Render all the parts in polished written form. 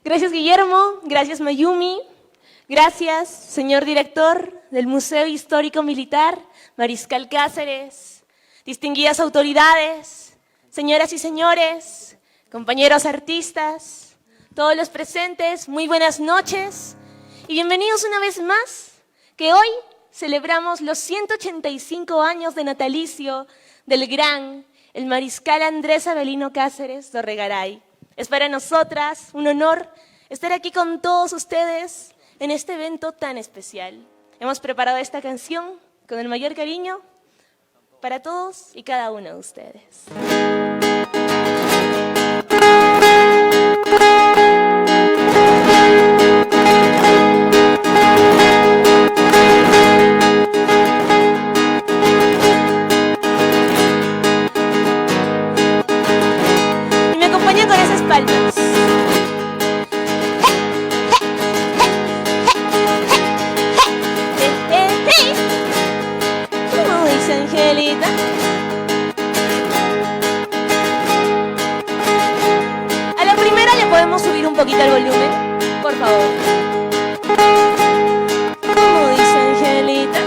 Gracias, Guillermo. Gracias, Mayumi. Gracias, señor director del Museo Histórico Militar, Mariscal Cáceres. Distinguidas autoridades, señoras y señores, compañeros artistas, todos los presentes, muy buenas noches y bienvenidos una vez más, que hoy celebramos los 185 años de natalicio del gran, el Mariscal Andrés Avelino Cáceres Dorregaray. Es para nosotras un honor estar aquí con todos ustedes en este evento tan especial. Hemos preparado esta canción con el mayor cariño para todos y cada uno de ustedes. Y me acompaña con esas palmas. Angelita. A la primera le podemos subir un poquito el volumen, por favor. Como dice Angelita.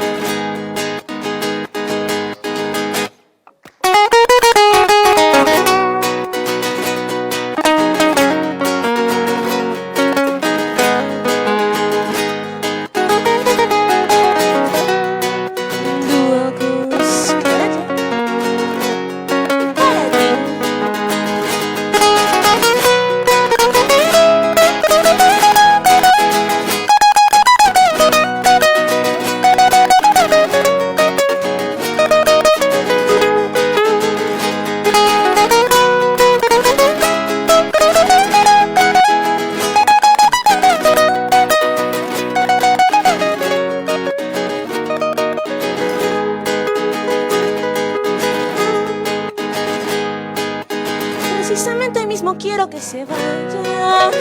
Precisamente hoy mismo quiero que se vaya,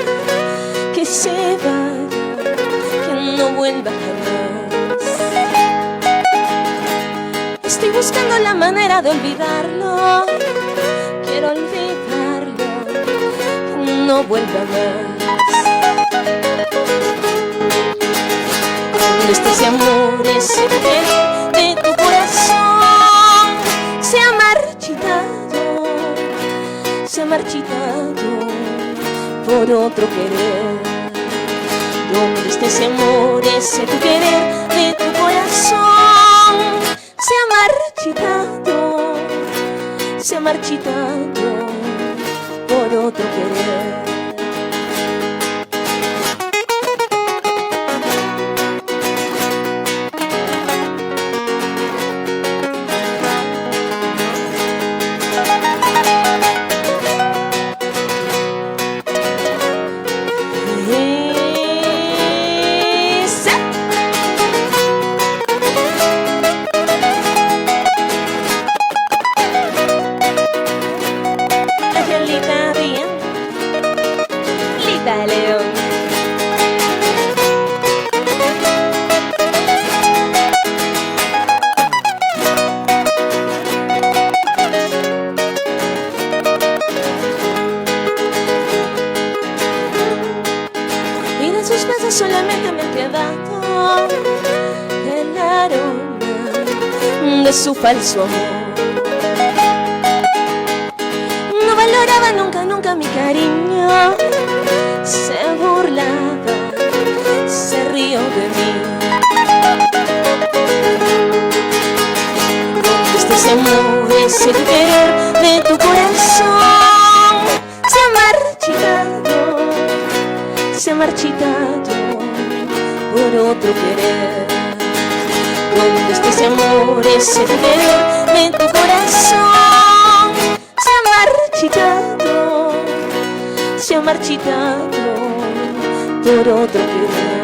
que no vuelva jamás. Estoy buscando la manera de olvidarlo, quiero olvidarlo, que no vuelva más. Cuando ese amor, ese querer de tu corazón se ha marchitado, se ha marchitado por otro querer. Donde esté ese amor, ese tu querer de tu corazón se ha marchitado por otro querer. León. Y de sus besos solamente me ha quedado el aroma de su falso amor. No valoraba nunca mi cariño, se burlaba, se rió de mí. Donde esté ese amor, ese querer de tu corazón se ha marchitado por otro querer. Donde esté ese amor, ese querer de tu corazón se ha marchitado por otro querer.